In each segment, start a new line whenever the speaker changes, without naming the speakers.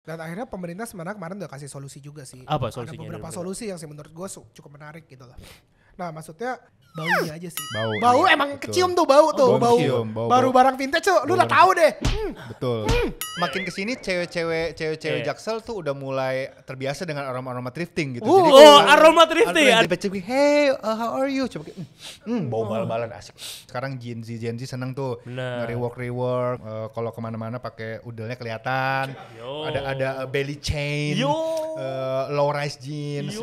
Dan akhirnya pemerintah sebenarnya kemarin udah kasih solusi juga sih.
Apa solusinya?
Ada beberapa solusi yang sih menurut gue cukup menarik gitu loh. Nah maksudnya baunya aja sih. Bau
iya,
emang
betul.
kecium tuh bau tuh. Bau baru barang vintage tuh lu udah tahu deh.
Betul. Makin kesini cewek-cewek Jaksel tuh udah mulai terbiasa dengan aroma thrifting gitu. Jadi
aroma thrifting.
Hey, how are you? Coba bau bal-balan asik. Sekarang Gen Z seneng tuh nge-rework. Kalau kemana-mana pakai udelnya kelihatan. Ada belly chain, low rise jeans.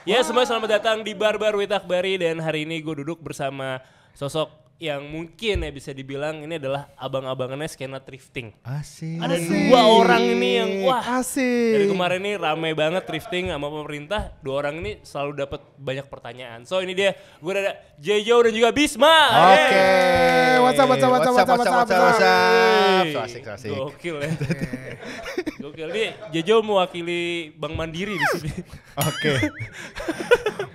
Ya semua selamat datang di Barbar with Akbari, dan hari ini gue duduk bersama sosok yang mungkin ya bisa dibilang ini adalah abang-abangannya skena thrifting.
Asik.
Ada dua orang ini yang
asik.
Dari kemarin ini rame banget thrifting sama pemerintah. Dua orang ini selalu dapat banyak pertanyaan. So ini dia, gue ada Jejo dan juga Bisma.
Oke.
What's up.
So asik.
Gokil ya. Gokil nih, Jejo mewakili Bank Mandiri di sini.
Oke.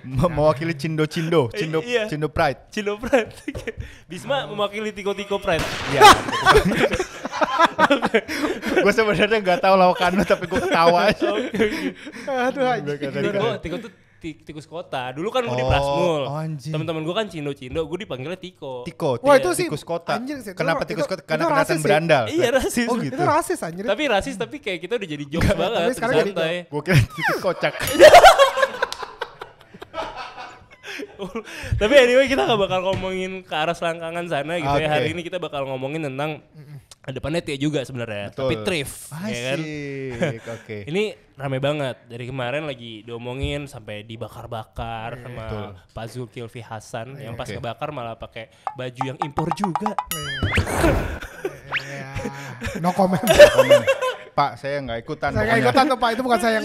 Mewakili Cindo Pride.
Cindo Pride. Bisma mewakili Tiko Pride.
Iya. Gue sebenarnya nggak tahu lawakannya tapi gue ketawa aja.
Aduh anjing.
Tiko tuh tikus kota. Dulu kan gue di Plasmul. Teman-teman gue kan Cindo, gue dipanggilnya Tiko.
Wah itu sih
tikus kota.
Anjing sih.
Kenapa tikus kota? Karena kelihatan berandal.
Iya rasis.
Oh gitu.
Itu rasis anjir.
Tapi rasis, tapi kayak kita udah jadi jokes banget.
tapi sekarang jadi
santai.
Gue kira tikus kocak.
Tapi anyway kita gak bakal ngomongin ke arah selangkangan sana gitu ya. Hari ini kita bakal ngomongin tentang depannya Tia juga sebenarnya, tapi thrift.
Asik,
ya kan?
oke.
Ini rame banget dari kemarin lagi diomongin sampai dibakar-bakar sama Pak Zulkifli Hasan yang pas ngebakar malah pakai baju yang impor juga.
No comment.
Pak, saya nggak ikutan.
Saya nggak ikutan tuh Pak, itu bukan saya yang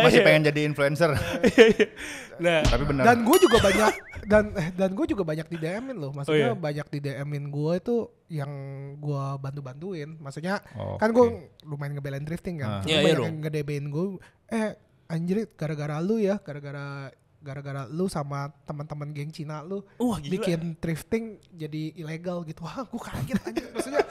masih pengen jadi influencer.
Nah,
tapi benar.
Dan gue juga banyak dan gue juga banyak di DM-in loh. Maksudnya banyak di DM-in gue itu yang gue bantuin. Maksudnya kan gue lumayan ngebelain drifting kan. Banyak yang nge-DM-in gue. Anjir gara-gara lu ya, gara-gara lu sama teman-teman geng Cina lu bikin thrifting jadi ilegal gitu. Wah, gue kaget aja. Maksudnya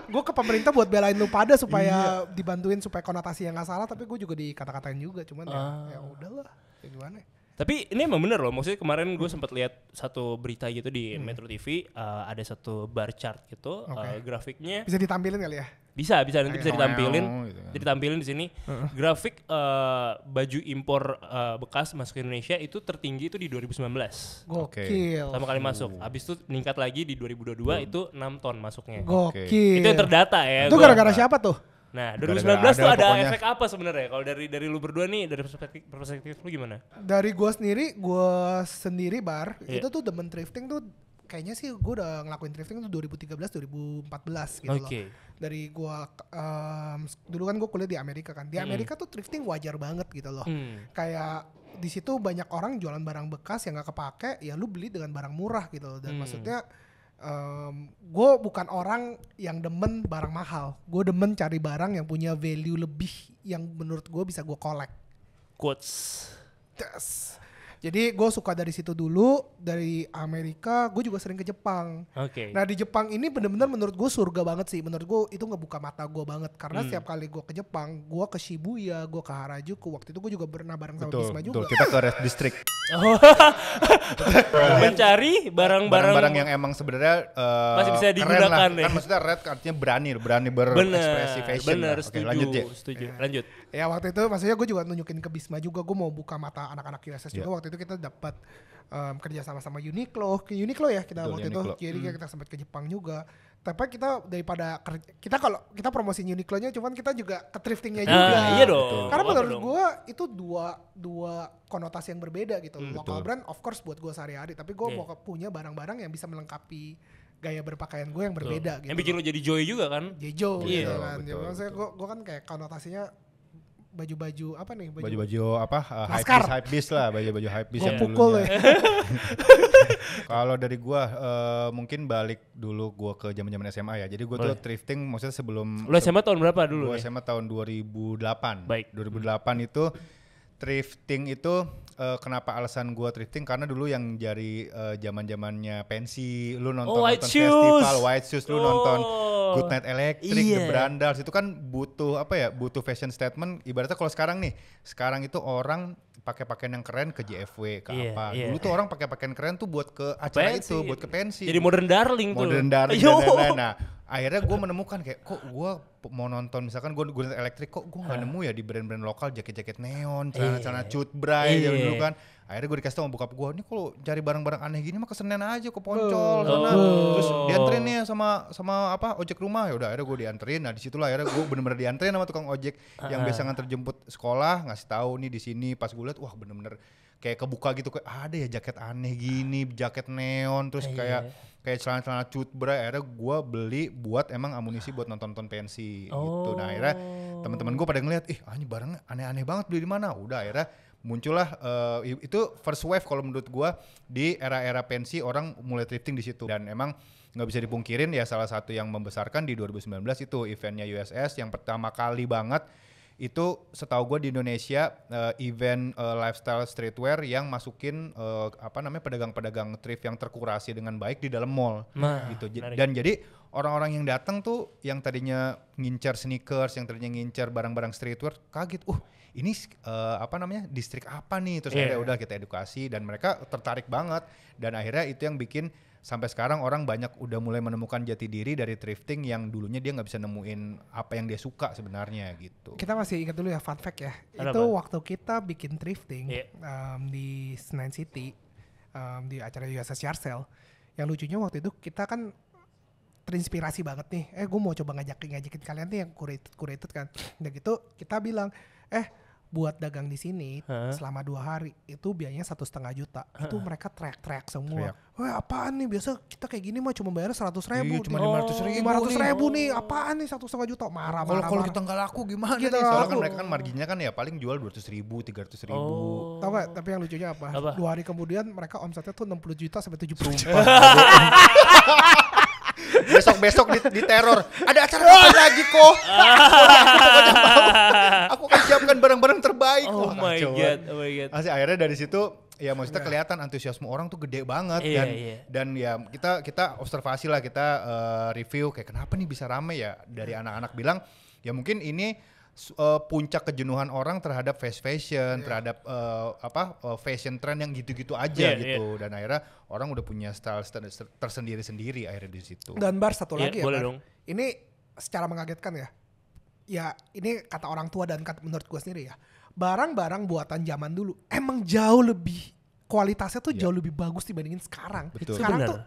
gue ke pemerintah buat belain lu pada supaya dibantuin supaya konotasi yang gak salah, tapi gue juga dikata-katain juga. Cuman ya udahlah, ya gimana.
Tapi ini emang bener loh, maksudnya kemarin gue sempat lihat satu berita gitu di Metro TV, ada satu bar chart gitu, grafiknya.
Bisa ditampilin kali ya?
Bisa nanti bisa ditampilin, ditampilin di sini. Grafik baju impor bekas masuk ke Indonesia itu tertinggi itu di 2019.
Gokil.
Pertama kali masuk, habis itu meningkat lagi di 2022 itu 6 ton masuknya.
Gokil.
Itu yang terdata ya.
Itu gara-gara siapa tuh?
Nah, 2019 tuh ada efek apa sebenarnya? Kalau dari lu berdua nih, dari perspektif lu gimana?
Dari gue sendiri bar, itu tuh demen thrifting tuh kayaknya sih gue udah ngelakuin thrifting tuh 2013-2014 gitu loh. Dari gue dulu kan gue kuliah di Amerika kan. Di Amerika tuh thrifting wajar banget gitu loh. Kayak di situ banyak orang jualan barang bekas yang gak kepake, ya lu beli dengan barang murah gitu loh. Dan maksudnya gue bukan orang yang demen barang mahal. Gue demen cari barang yang punya value lebih, yang menurut gue bisa gue collect.
Quotes.
Yes. Jadi gue suka dari situ dulu. Dari Amerika gue juga sering ke Jepang. Nah di Jepang ini bener-bener menurut gue surga banget sih. Menurut gue itu ngebuka mata gue banget. Karena setiap kali gue ke Jepang, gue ke Shibuya, gue ke Harajuku. Waktu itu gue juga pernah bareng sama Bisma juga.
Kita ke Red District.
Mencari barang-barang
yang emang sebenarnya
masih bisa digunakan
ya. Kan maksudnya red artinya berani berekspresi fashion.
Bener, setuju. Lanjut.
Ya waktu itu maksudnya gue juga nunjukin ke Bisma juga. Gue mau buka mata anak-anak USS juga. Waktu itu kita dapat kerja sama Uniqlo ya kita waktu itu. Jadi kita sempat ke Jepang juga. Tapi kita daripada kalau kita promosiin Uniqlo-nya, cuman kita juga ke thriftingnya juga.
Iya dong.
Karena menurut gue itu dua konotasi yang berbeda gitu. Local brand of course buat gue sehari-hari, tapi gue mau punya barang-barang yang bisa melengkapi gaya berpakaian gue yang berbeda gitu.
Yang bikin lo jadi joy juga kan?
Jejo gitu kan. Maksudnya gue kan kayak konotasinya baju-baju apa nih?
Baju-baju apa? Hypebeast lah, baju-baju hypebeast yang
pukul
dulunya. Kalau dari gua mungkin balik dulu gua ke zaman-zaman SMA ya. Jadi gua tuh thrifting maksudnya sebelum.
Lu SMA tahun berapa dulu?
Gua SMA tahun 2008.
Baik.
2008 itu thrifting itu kenapa alasan gue thrifting karena dulu yang dari zaman-zamannya pensi, lu nonton festival White Shoes, lu nonton Good Night Electric, The Brandals, itu kan butuh fashion statement. Ibaratnya kalau sekarang itu orang pakai pakaian yang keren ke JFW ke apa. Dulu tuh orang pakai pakaian keren tuh buat ke acara pensi. Itu, buat ke pensi.
Jadi modern darling tuh.
Modern darling dan lain-lain. Nah, akhirnya gue menemukan kayak kok gue mau nonton misalkan gue Good Night Electric kok gue nggak nemu ya di brand-brand lokal jaket-jaket neon, celana-celana cut bray dulu kan. Akhirnya gue dikasih tau sama bokap gue, ini kalau cari barang-barang aneh gini mah ke Senen aja, ke Poncol sana. Terus dianterin nih sama ojek rumah. Ya udah akhirnya gue dianterin. Nah disitulah akhirnya gue bener-bener dianterin sama tukang ojek yang biasa nganter jemput sekolah, ngasih tahu nih di sini. Pas gue liat wah bener-bener kayak kebuka gitu, kayak ada ya jaket aneh gini, jaket neon, terus kayak celana-celana cut bray. Akhirnya gue beli buat emang amunisi buat nonton pensi gitu. Nah akhirnya teman-teman gue pada ngeliat, ini barangnya aneh-aneh banget, beli di mana? Udah akhirnya muncullah itu first wave kalau menurut gue di era-era pensi orang mulai thrifting di situ. Dan emang nggak bisa dipungkirin ya salah satu yang membesarkan di 2019 itu eventnya USS yang pertama kali banget. Itu setahu gue di Indonesia event lifestyle streetwear yang masukin pedagang-pedagang thrift yang terkurasi dengan baik di dalam mall gitu. Dan jadi orang-orang yang datang tuh yang tadinya ngincar sneakers, yang tadinya ngincar barang-barang streetwear kaget, ini distrik apa nih? Terus akhirnya udah kita edukasi dan mereka tertarik banget. Dan akhirnya itu yang bikin sampai sekarang orang banyak udah mulai menemukan jati diri dari thrifting yang dulunya dia nggak bisa nemuin apa yang dia suka sebenarnya gitu.
Kita masih ingat dulu ya fun fact ya. Itu waktu kita bikin thrifting di Senayan City di acara USS Yard Sale. Yang lucunya waktu itu kita kan terinspirasi banget nih. Gue mau coba ngajakin kalian nih yang curated kan. Dan gitu kita bilang, buat dagang di sini selama 2 hari itu biayanya 1,5 juta. Itu mereka teriak semua. Wah apaan nih, biasa kita kayak gini mah cuma bayar 100.000.
Cuma
500.000 nih, apaan nih 1,5 juta. Marah.
Kalau kita nggak laku gimana nih? Soalnya kan mereka kan marginnya kan ya paling jual 200.000, 300.000.
Tahu nggak? Tapi yang lucunya apa? 2 hari kemudian mereka omsetnya tuh 60 juta sampai 70 juta.
Besok di teror. Ada acara apa lagi kok? Aku akan siapkan barang-barang terbaik.
Oh my god.
Asli akhirnya dari situ ya maksudnya kelihatan antusiasme orang tuh gede banget dan ya kita observasi lah, kita review kayak kenapa nih bisa rame ya. Dari anak-anak bilang ya mungkin ini puncak kejenuhan orang terhadap fast fashion, terhadap fashion trend yang gitu-gitu aja gitu. Dan akhirnya orang udah punya style tersendiri-sendiri akhirnya di situ.
Dan Bar satu lagi ya, Bar. Ini secara mengagetkan ya. Ya ini kata orang tua dan menurut gue sendiri ya. Barang-barang buatan zaman dulu emang jauh lebih kualitasnya tuh jauh lebih bagus dibandingin sekarang.
Betul.
Sekarang tuh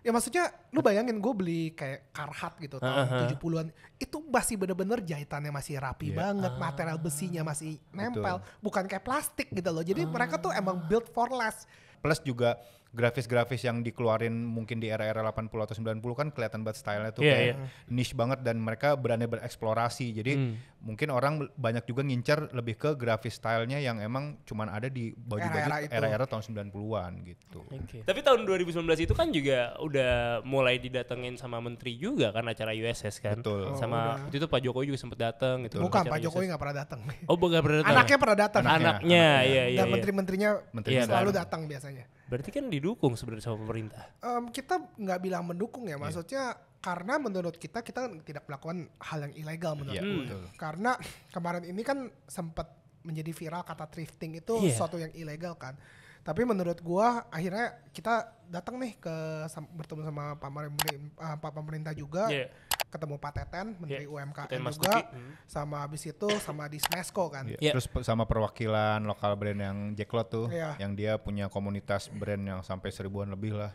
ya maksudnya lu bayangin gue beli kayak Carhartt gitu tahun 70-an. Itu masih bener-bener jahitannya masih rapi banget, material besinya masih nempel. Bukan kayak plastik gitu loh. Jadi mereka tuh emang built for less.
Plus juga grafis-grafis yang dikeluarin mungkin di era-era 80 atau 90 kan kelihatan banget stylenya tuh kayak niche banget dan mereka berani bereksplorasi. Jadi mungkin orang banyak juga ngincer lebih ke grafis stylenya yang emang cuman ada di baju-baju era-era tahun 90-an gitu.
Tapi tahun 2019 itu kan juga udah mulai didatengin sama menteri juga kan acara USS kan.
Betul.
Sama waktu itu Pak Jokowi juga sempat datang gitu.
Bukan, Pak Jokowi nggak pernah datang.
Oh, bukan pernah datang.
Anaknya pernah datang.
Anaknya, iya.
Dan menteri-menterinya selalu datang biasanya.
Berarti kan didukung sebenarnya sama pemerintah.
Kita nggak bilang mendukung ya, maksudnya karena menurut kita tidak melakukan hal yang ilegal menurut gue. Karena kemarin ini kan sempat menjadi viral kata thrifting itu sesuatu yang ilegal kan. Tapi menurut gue akhirnya kita datang nih bertemu sama Pak Pemerintah juga. Ketemu Pak Teten, Menteri UMKM juga, sama habis itu sama di Smesco kan.
Terus sama perwakilan lokal brand yang Jacklot tuh, yang dia punya komunitas brand yang sampai 1000-an lebih lah.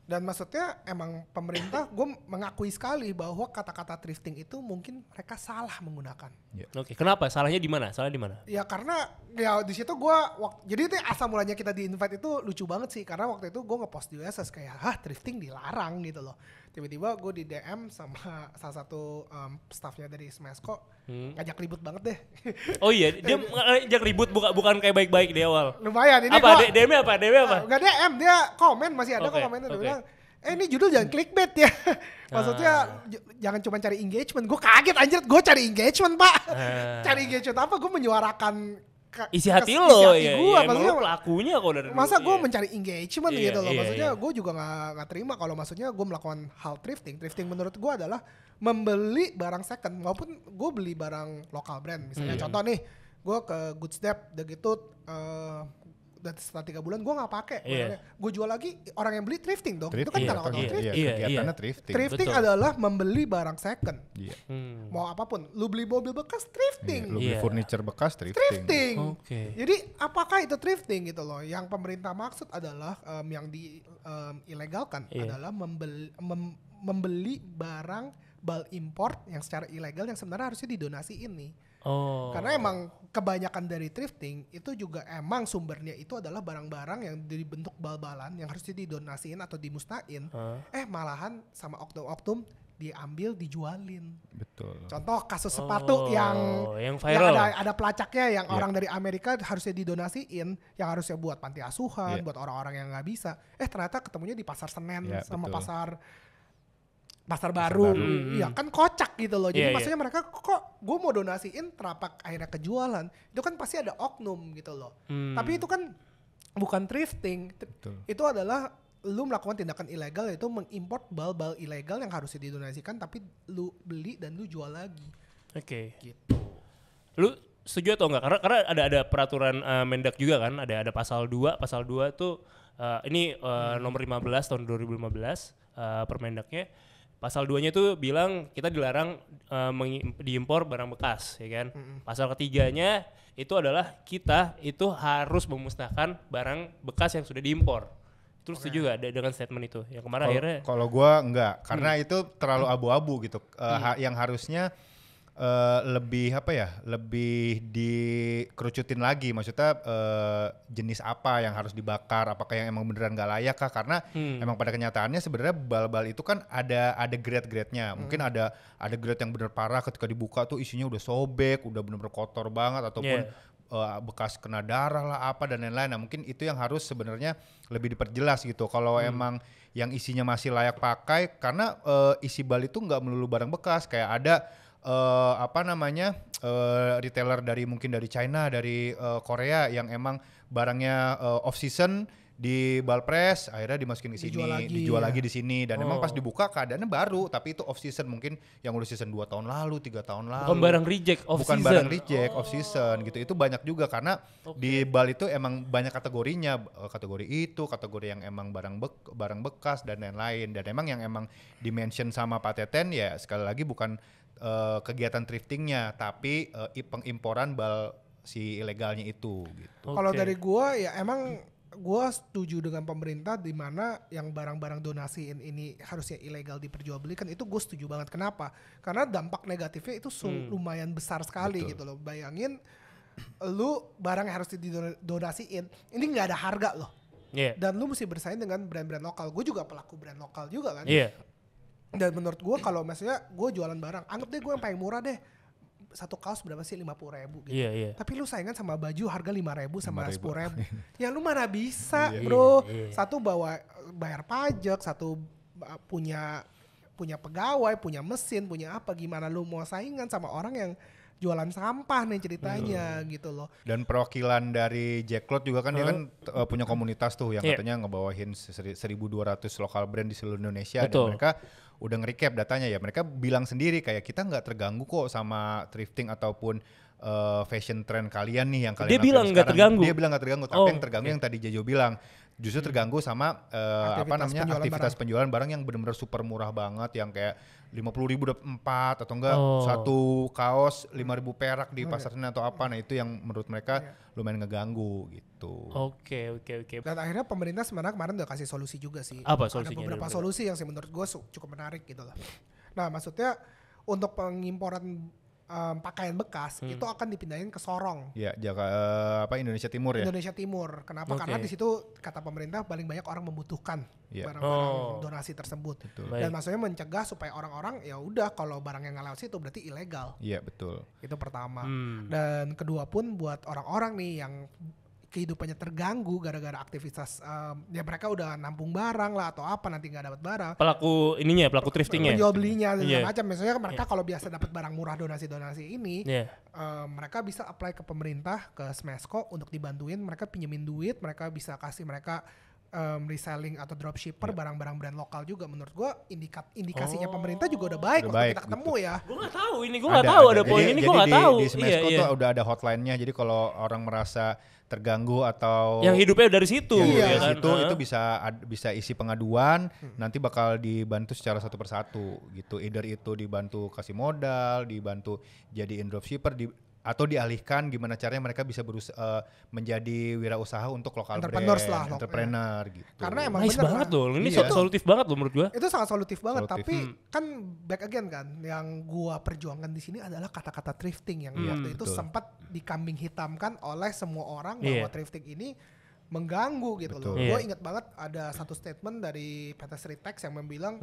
Dan maksudnya emang pemerintah, gue mengakui sekali bahwa kata-kata thrifting itu mungkin mereka salah menggunakan.
Oke, kenapa? Salahnya di mana?
Ya karena ya di situ gue, jadi itu asal mulanya kita di invite itu lucu banget sih, karena waktu itu gue ngepost di USS kayak, thrifting dilarang gitu loh. Tiba-tiba gue di DM sama salah satu staffnya dari Smesco, ngajak ribut banget deh.
Oh iya, dia ngajak ribut bukan kayak baik-baik di awal.
Lumayan ini
apa? DM-nya apa?
Nggak DM, dia komen, masih ada komennya. Dia bilang, ini judul jangan clickbait ya. Maksudnya jangan cuma cari engagement. Gue kaget anjir, gue cari engagement pak. Cari engagement apa? Gue menyuarakan
isi hati lo ya,
gua,
ya maksudnya pelakunya kok dari
masa gue
iya.
mencari engagement gitu loh, maksudnya gue juga nggak terima kalau maksudnya gue melakukan hal thrifting menurut gue adalah membeli barang second maupun gue beli barang lokal brand misalnya contoh nih gue ke Good Step udah gitu dan setelah 3 bulan gue nggak pakai, gue jual lagi, orang yang beli thrifting dong, itu kan tanda kata thrifting.
Kegiatannya thrifting.
Thrifting adalah membeli barang second, mau apapun, lu beli mobil bekas thrifting,
lu beli furniture bekas
thrifting. Jadi apakah itu thrifting gitu loh? Yang pemerintah maksud adalah yang ilegalkan adalah membeli barang bulk import yang secara ilegal yang sebenarnya harusnya didonasiin nih. Karena emang kebanyakan dari thrifting itu juga emang sumbernya itu adalah barang-barang yang dibentuk bal-balan yang harusnya didonasiin atau dimusnahin. Malahan sama oknum-oknum diambil dijualin.
Betul.
Contoh kasus sepatu yang
viral.
Yang ada pelacaknya yang orang dari Amerika harusnya didonasiin, yang harusnya buat panti asuhan, buat orang-orang yang nggak bisa. Ternyata ketemunya di Pasar Senen sama Pasar Baru, ya kan kocak gitu loh. Jadi maksudnya mereka kok gue mau donasiin terapak akhirnya kejualan, itu kan pasti ada oknum gitu loh. Tapi itu kan bukan thrifting, itu adalah lu melakukan tindakan ilegal yaitu mengimport bal-bal ilegal yang harusnya didonasikan tapi lu beli dan lu jual lagi. Gitu.
Lu setuju atau enggak? Karena ada peraturan Mendak juga kan, ada pasal 2 tuh ini nomor 15 tahun 2015 Permendaknya. Pasal 2-nya tuh bilang kita dilarang diimpor barang bekas, ya kan. Pasal ketiganya itu adalah kita itu harus memusnahkan barang bekas yang sudah diimpor. Terus setuju gak dengan statement itu? Yang kemarin akhirnya.
Kalau gue enggak, karena itu terlalu abu-abu gitu. Yang harusnya lebih dikerucutin lagi, maksudnya jenis apa yang harus dibakar, apakah yang emang beneran gak layak kah, karena emang pada kenyataannya sebenarnya bal-bal itu kan ada grade-grade-nya, mungkin ada grade yang bener parah ketika dibuka tuh isinya udah sobek, udah bener-bener kotor banget, ataupun bekas kena darah lah apa dan lain-lain. Nah mungkin itu yang harus sebenarnya lebih diperjelas gitu, kalau emang yang isinya masih layak pakai, karena isi bal itu gak melulu barang bekas, kayak ada retailer mungkin dari China, dari Korea yang emang barangnya off season di Balpres, akhirnya dimasukin ke sini, dijual lagi di sini, dan emang pas dibuka keadaannya baru, tapi itu off season, mungkin yang udah season 2 tahun lalu, 3 tahun lalu.
Bukan barang reject off season.
Bukan barang reject off season gitu. Itu banyak juga karena di Bal itu emang banyak kategorinya, kategori itu, kategori yang emang barang bekas dan lain-lain, dan emang yang emang dimention sama Pak Teten ya sekali lagi bukan kegiatan thriftingnya, tapi pengimporan bal si ilegalnya itu gitu.
Kalau dari gua ya emang gua setuju dengan pemerintah di mana yang barang-barang donasiin ini harusnya ilegal diperjualbelikan, itu gue setuju banget. Kenapa? Karena dampak negatifnya itu lumayan besar sekali. Betul. Gitu loh. Bayangin lu barang yang harus didonasiin ini nggak ada harga loh. Dan lu mesti bersaing dengan brand-brand lokal. Gue juga pelaku brand lokal juga kan. Dan menurut gue kalau misalnya gue jualan barang, anggap deh gue yang paling murah deh, satu kaos berapa sih, 50.000 gitu. Tapi lu saingan sama baju harga 5.000 sama 10.000. Ya lu mana bisa bro. Satu bayar pajak, satu punya pegawai, punya mesin, punya apa, gimana lu mau saingan sama orang yang jualan sampah nih ceritanya gitu loh. Dan
perwakilan dari Jack Cloth juga kan dia kan punya komunitas tuh yang katanya ngebawahin 1.200 lokal brand di seluruh Indonesia. Dan mereka udah nge-recap datanya ya. Mereka bilang sendiri kayak kita nggak terganggu kok sama thrifting ataupun fashion trend kalian nih yang kalian
Dia bilang nggak terganggu.
Dia bilang nggak terganggu, tapi yang terganggu yang tadi Jajo bilang. Justru terganggu sama aktivitas penjualan barang yang benar-benar super murah banget, yang kayak 50.000 udah 4 atau enggak satu kaos 5.000 perak di pasar Senen atau apa. Nah itu yang menurut mereka lumayan ngeganggu gitu.
Oke.
Dan akhirnya pemerintah sebenarnya kemarin udah kasih solusi juga sih.
Apa solusinya?
Ada beberapa solusi yang sih menurut gue cukup menarik gitu loh. Nah maksudnya untuk pengimporan pakaian bekas itu akan dipindahin ke Sorong.
Ya, Indonesia Timur ya.
Indonesia Timur. Kenapa? Karena di situ kata pemerintah paling banyak orang membutuhkan barang-barang donasi tersebut. Betul. Dan maksudnya mencegah supaya orang-orang ya udah kalau barang yang nggak lewat situ berarti ilegal.
Iya, betul.
Itu pertama. Dan kedua pun buat orang-orang nih yang kehidupannya terganggu gara-gara aktivitas ya mereka udah nampung barang lah atau apa nanti nggak dapat barang.
Pelaku thriftingnya.
Penjual belinya dan macam. Misalnya mereka kalau biasa dapat barang murah donasi-donasi ini, mereka bisa apply ke pemerintah, ke Smesco untuk dibantuin. Mereka pinjemin duit, mereka bisa kasih mereka reselling atau dropshipper barang-barang brand lokal juga. Menurut gua indikasinya pemerintah juga udah baik waktu kita ketemu ya.
Gua nggak tahu ini, gua nggak tahu ada poin ini, gua nggak tahu.
Di Smesco tuh udah ada hotline-nya. Jadi kalau orang merasa terganggu atau
yang hidupnya dari situ,
itu bisa isi pengaduan, nanti bakal dibantu secara satu persatu gitu. Either itu dibantu kasih modal, dibantu jadiin dropshipper, atau dialihkan gimana caranya mereka bisa menjadi wirausaha untuk lokal brand, entrepreneur gitu.
Karena emang
nice banget loh, ini solutif banget loh menurut gua.
Itu sangat solutif banget, tapi kan back again kan, yang gua perjuangkan di sini adalah kata-kata thrifting yang waktu itu sempat dikambing hitamkan oleh semua orang bahwa thrifting ini mengganggu gitu loh. Gua ingat banget ada satu statement dari PT Sritex yang membilang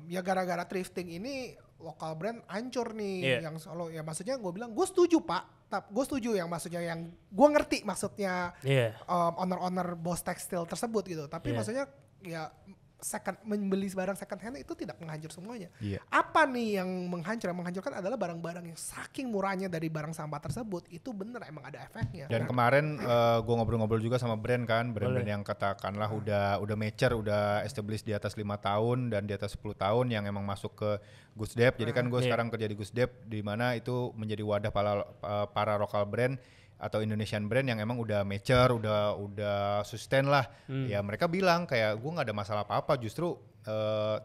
ya gara-gara thrifting ini lokal brand hancur nih yang solo ya, maksudnya gue bilang gue setuju pak, gue setuju yang maksudnya yang gue ngerti maksudnya owner bos tekstil tersebut gitu, tapi maksudnya ya membeli barang second hand itu tidak menghancur semuanya. Apa nih yang menghancur? Yang menghancurkan adalah barang-barang yang saking murahnya dari barang sampah tersebut, itu bener emang ada efeknya.
Dan kemarin gue ngobrol-ngobrol juga sama brand kan, brand-brand yang katakanlah udah mature, udah established di atas 5 tahun dan di atas 10 tahun yang emang masuk ke Gusdep. Jadi kan gue sekarang kerja di Gusdep, di mana itu menjadi wadah para lokal brand atau Indonesian brand yang emang udah mature, udah sustain lah. Ya mereka bilang kayak gue nggak ada masalah apa-apa, justru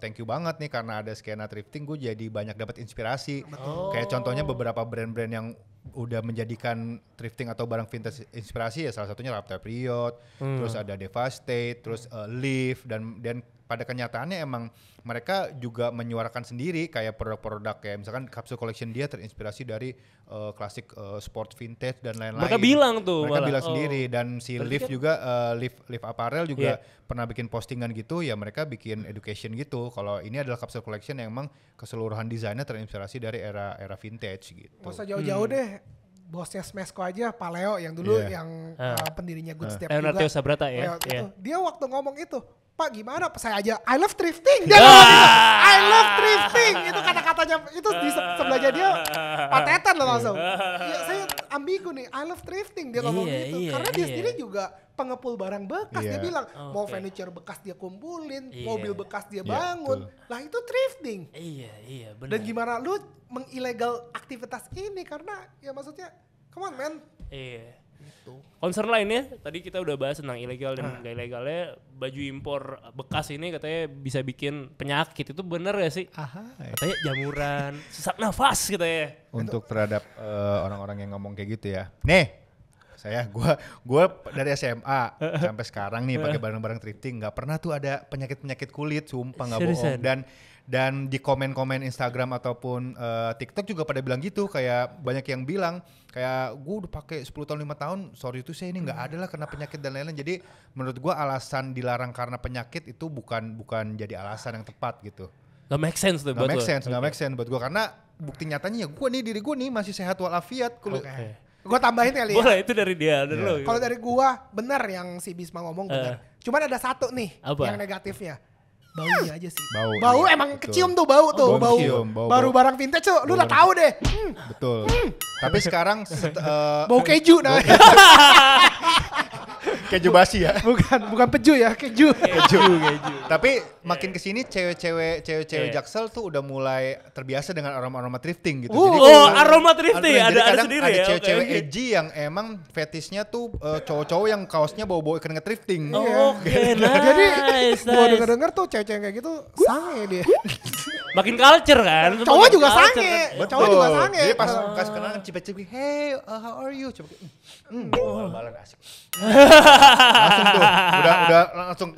thank you banget nih karena ada skena thrifting, gue jadi banyak dapat inspirasi. Kayak contohnya beberapa brand-brand yang udah menjadikan thrifting atau barang vintage inspirasi ya, salah satunya Raptor Period, terus ada Devastate, terus Live, dan pada kenyataannya emang mereka juga menyuarakan sendiri kayak produk-produk kayak misalkan capsule collection dia terinspirasi dari klasik sport vintage dan lain-lain.
Mereka bilang
sendiri, dan si Live juga Live Apparel juga pernah bikin postingan gitu ya, mereka bikin education gitu kalau ini adalah capsule collection yang emang keseluruhan desainnya terinspirasi dari era vintage gitu.
Nggak usah jauh-jauh deh. Bosnya Smesco aja, Pak Leo yang dulu yang pendirinya Gusdep juga.
Leonardo Sabrata ya.
Dia waktu ngomong itu, Pak gimana? Saya aja I love thrifting. Dia ngomong gitu, I love thrifting. Itu kata-katanya itu di sebelahnya dia patetan loh langsung. Ya, saya ambigu nih, I love thrifting. Dia ngomong gitu. Karena dia sendiri juga pengepul barang bekas. Dia bilang mau furniture bekas dia kumpulin, mobil bekas dia bangun. Lah itu thrifting.
Iya benar.
Dan gimana lu mengilegal aktivitas ini, karena ya maksudnya come on man. Gitu.
Concern lainnya tadi kita udah bahas tentang ilegal dan gak ilegalnya baju impor bekas ini katanya bisa bikin penyakit, itu bener gak sih? Katanya jamuran, sesak nafas katanya.
Untuk terhadap orang-orang yang ngomong kayak gitu ya. Nih, gue dari SMA sampai sekarang nih pakai barang-barang thrifting, nggak pernah tuh ada penyakit kulit, sumpah nggak bohong. Dan di komen-komen Instagram ataupun TikTok juga pada bilang gitu, kayak banyak yang bilang kayak gue udah pakai 10 tahun 5 tahun, sorry itu saya ini nggak ada lah kena penyakit dan lain-lain. Jadi menurut gue alasan dilarang karena penyakit itu bukan jadi alasan yang tepat gitu.
Gak make sense tuh buat gue.
Gak make sense buat gue, karena bukti nyatanya ya diri gue nih masih sehat walafiat.
Gue tambahin kali ya.
Boleh, itu dari dia.
Kalau dari gua benar yang si Bisma ngomong benar. Cuman ada satu nih yang negatifnya. Baunya aja sih. Bau emang betul. Kecium tuh bau tuh. Bau baru barang vintage tuh lu udah tahu deh.
Betul. Tapi sekarang
bau keju namanya.
Keju basi ya?
Bukan peju ya, keju.
Tapi makin kesini cewek-cewek Jaksel tuh udah mulai terbiasa dengan aroma thrifting gitu.
Jadi aroma thrifting ada sendiri ya.
Ada cewek-cewek edgy yang emang fetishnya tuh cowok-cowok yang kaosnya bau-bau ikan nge-thrifting.
Jadi gua denger tuh cewek-cewek kayak gitu sange dia.
Makin culture kan.
Cowok juga sange.
Jadi pas kasih kenalan cipet-cipet, hey how are you? Coba balan asik. Langsung tuh udah langsung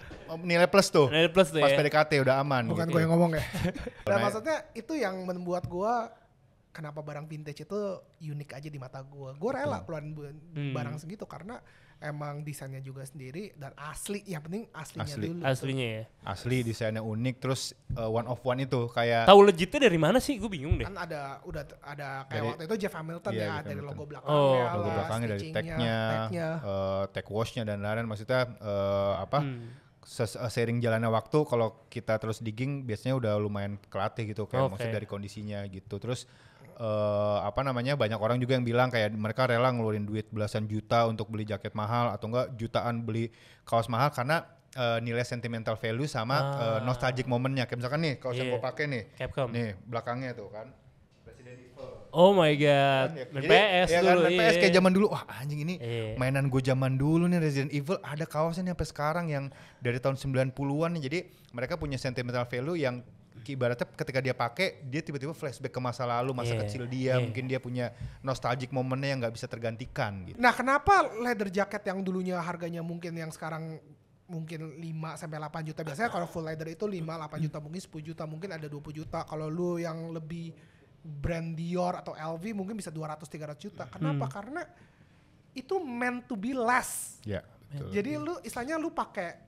nilai plus tuh. Pas PDKT udah aman.
Bukan gitu. Gue yang ngomong ya. Dan maksudnya itu yang membuat gue kenapa barang vintage itu unik aja di mata gue. Gue rela keluarin barang segitu karena emang desainnya juga sendiri dan asli. Yang penting aslinya dulu.
Aslinya ya.
Asli, desainnya unik, terus one of one itu kayak.
Tahu legitnya dari mana sih? Gue bingung deh.
Kan udah ada kayak waktu itu Jeff Hamilton ya, dari logo belakangnya.
Logo belakangnya, dari tagnya, tag washnya dan lain-lain. Maksudnya seiring jalannya waktu, kalau kita terus digging biasanya udah lumayan kelatih gitu, kayak maksudnya dari kondisinya gitu. Terus banyak orang juga yang bilang kayak mereka rela ngeluarin duit belasan juta untuk beli jaket mahal atau enggak jutaan beli kaos mahal karena nilai sentimental value sama nostalgic momennya. Kayak misalkan nih kaos yang gue pakai nih,
Capcom.
Nih belakangnya tuh kan Resident Evil.
Oh my god, main PS
ya
dulu.
Kan, main PS kayak zaman dulu. Wah anjing ini mainan gue zaman dulu nih, Resident Evil. Ada kaosnya nih sampai sekarang yang dari tahun 90-an nih. Jadi mereka punya sentimental value yang ibaratnya ketika dia pakai, dia tiba-tiba flashback ke masa lalu, masa kecil dia. Mungkin dia punya nostalgic momennya yang gak bisa tergantikan gitu.
Nah kenapa leather jacket yang dulunya harganya mungkin yang sekarang mungkin 5-8 juta. Biasanya kalau full leather itu 5-8 juta, mungkin 10 juta, mungkin ada 20 juta. Kalau lu yang lebih brand Dior atau LV mungkin bisa 200-300 juta. Kenapa? Karena itu meant to be last.
Ya, betul.
Jadi lu istilahnya lu pakai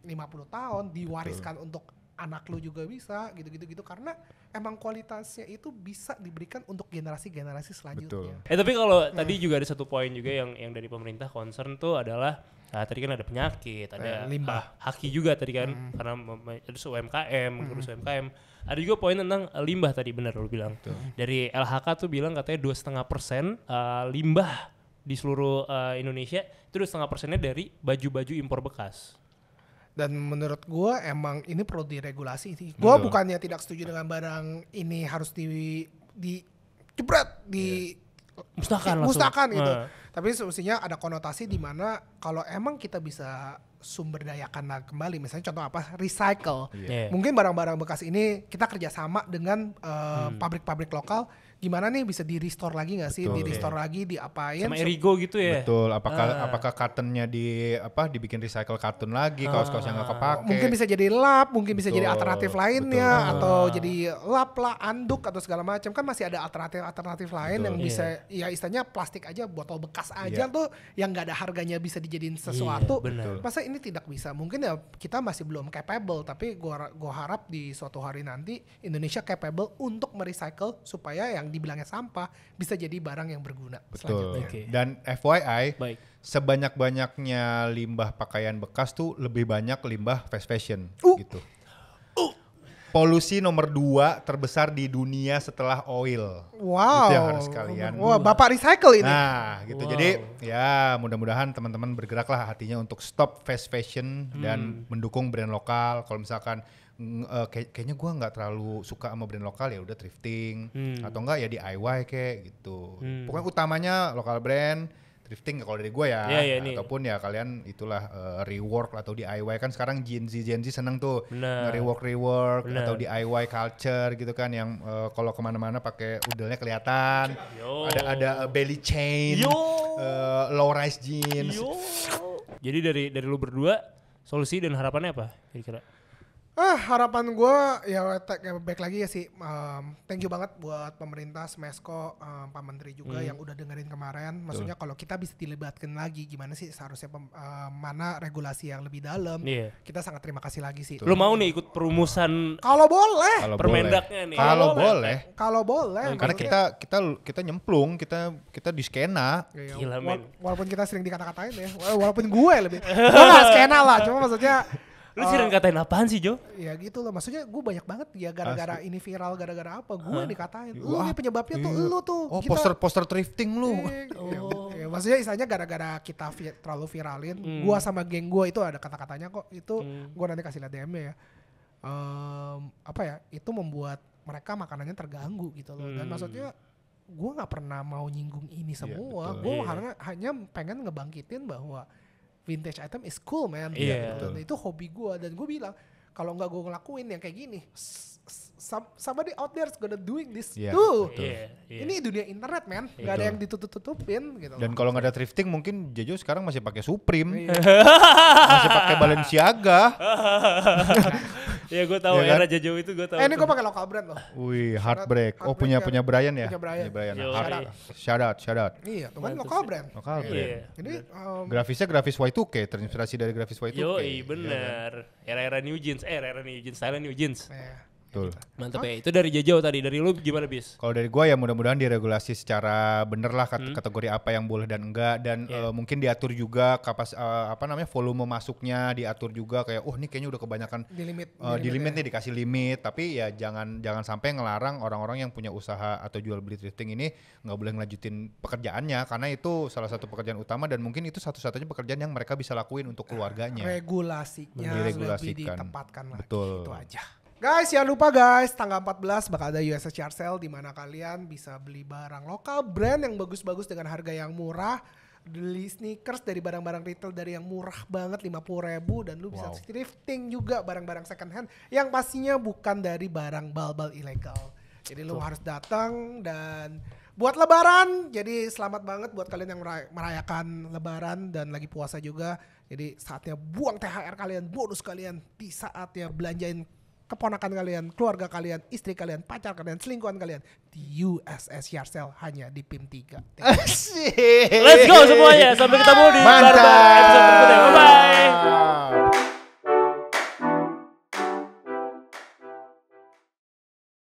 50 tahun diwariskan untuk anak lu juga bisa gitu karena emang kualitasnya itu bisa diberikan untuk generasi-generasi selanjutnya.
Betul.
Tapi kalau tadi juga ada satu poin juga yang dari pemerintah concern tuh adalah tadi kan ada penyakit, ada
limbah,
haki juga tadi kan karena terus UMKM, ngurus UMKM. Ada juga poin tentang limbah tadi, benar lu bilang. Dari LHK tuh bilang katanya 2,5% limbah di seluruh Indonesia itu 2,5%-nya dari baju-baju impor bekas.
Dan menurut gue emang ini perlu diregulasi sih. Gue bukannya tidak setuju dengan barang ini harus dijebret, musnahkan gitu. Tapi semestinya ada konotasi di mana kalau emang kita bisa sumber dayakan kembali, misalnya contoh apa, recycle. Mungkin barang-barang bekas ini kita kerjasama dengan pabrik-pabrik lokal. Gimana nih bisa di-restore lagi nggak sih? Di-restore lagi, diapain?
Sama Erigo gitu ya?
Betul. Apakah kartonnya dibikin recycle karton lagi, kaos-kaos yang nggak kepake?
Mungkin bisa jadi lap, mungkin bisa jadi alternatif lainnya, atau jadi lap lah, anduk atau segala macam. Kan masih ada alternatif lain yang bisa, ya istilahnya plastik aja, botol bekas aja tuh yang nggak ada harganya bisa dijadiin sesuatu. Masa ini tidak bisa? Mungkin ya kita masih belum capable, tapi gua harap di suatu hari nanti Indonesia capable untuk merecycle supaya yang dibilangnya sampah bisa jadi barang yang berguna.
Betul. Dan FYI, sebanyak-banyaknya limbah pakaian bekas tuh lebih banyak limbah fast fashion gitu. Polusi nomor 2 terbesar di dunia setelah oil.
Wow.
Itu yang harus kalian.
Wah, Bapak recycle ini.
Nah, gitu. Jadi ya mudah-mudahan teman-teman bergeraklah hatinya untuk stop fast fashion dan mendukung brand lokal. Kalau misalkan kayaknya gue nggak terlalu suka sama brand lokal, ya udah thrifting atau enggak ya DIY kayak gitu. Pokoknya utamanya lokal brand, thrifting kalau dari gue ya, ataupun ya kalian itulah rework atau DIY. Kan sekarang Gen Z seneng tuh rework atau DIY culture gitu kan, yang kalau kemana-mana pakai udelnya kelihatan, ada belly chain, low rise jeans.
Jadi dari lu berdua solusi dan harapannya apa kira-kira?
Harapan gue ya baik lagi ya sih, thank you banget buat pemerintah, Smesco, Pak Menteri juga yang udah dengerin kemarin. Maksudnya kalau kita bisa dilibatkan lagi gimana sih seharusnya mana regulasi yang lebih dalam, kita sangat terima kasih lagi sih.
Lu mau nih ikut perumusan
kalau boleh
permendaknya nih?
Kalau boleh. Karena kita nyemplung, kita di skena.
Gila,
walaupun kita sering dikata-katain ya, walaupun gue lebih gue gak skena lah, cuma maksudnya
lu sering katain apaan sih, Jo?
Ya gitu loh, maksudnya gue banyak banget ya gara-gara ini viral, gara-gara apa gue dikatain. Lu nih penyebabnya tuh, lu tuh.
Poster thrifting lu.
Ya, maksudnya istilahnya gara-gara kita terlalu viralin, gue sama geng gue itu ada kata-katanya kok, itu gue nanti kasih lihat DM-nya ya. Itu membuat mereka makanannya terganggu gitu loh. Dan maksudnya gue gak pernah mau nyinggung ini semua. Gue hanya pengen ngebangkitin bahwa vintage item is cool, man. Dan itu hobi gue, dan gue bilang kalau nggak gue ngelakuin yang kayak gini, somebody out there is gonna doing this too. Ini dunia internet, man. Nggak ada yang ditutup-tutupin gitu.
Dan kalau nggak ada thrifting, mungkin Jejo sekarang masih pakai Supreme, masih pakai Balenciaga.
Iya gue tahu era Jajau itu gue tahu.
Ini gue pakai lokal brand loh.
Wih, Heartbreak. Oh punya Brian ya?
Punya Brian.
Shout out.
Iya, itu kan lokal brand.
Lokal brand.
Jadi
grafisnya grafis Y2K, terinspirasi dari grafis Y2K.
Yoi, bener. Era New Jeans, style New Jeans.
Betul.
Mantap ya. Itu dari Jajau tadi. Dari lu gimana, Bis?
Kalau dari gua ya mudah-mudahan diregulasi secara bener lah kategori apa yang boleh dan enggak, dan mungkin diatur juga volume masuknya diatur juga, kayak ini kayaknya udah kebanyakan di limit nih, dikasih limit, tapi ya jangan sampai ngelarang orang-orang yang punya usaha atau jual beli thrifting ini nggak boleh ngelanjutin pekerjaannya, karena itu salah satu pekerjaan utama dan mungkin itu satu-satunya pekerjaan yang mereka bisa lakuin untuk keluarganya.
Regulasinya lebih ditempatkan lagi.
Betul.
Itu aja. Guys, jangan lupa guys, tanggal 14 bakal ada USS Yard Sale di mana kalian bisa beli barang lokal brand yang bagus-bagus dengan harga yang murah. Beli sneakers dari barang-barang retail dari yang murah banget 50.000, dan lu bisa thrifting juga barang-barang second hand yang pastinya bukan dari barang bal-bal ilegal. Jadi lu harus datang dan buat lebaran. Jadi selamat banget buat kalian yang merayakan lebaran dan lagi puasa juga. Jadi saatnya buang THR kalian, bonus kalian, di saatnya belanjain keponakan kalian, keluarga kalian, istri kalian, pacar kalian, selingkuhan kalian di USS Yard Sale hanya di PIM 3.
Let's go semuanya, sampai ketemu di episode berikutnya. Bye bye.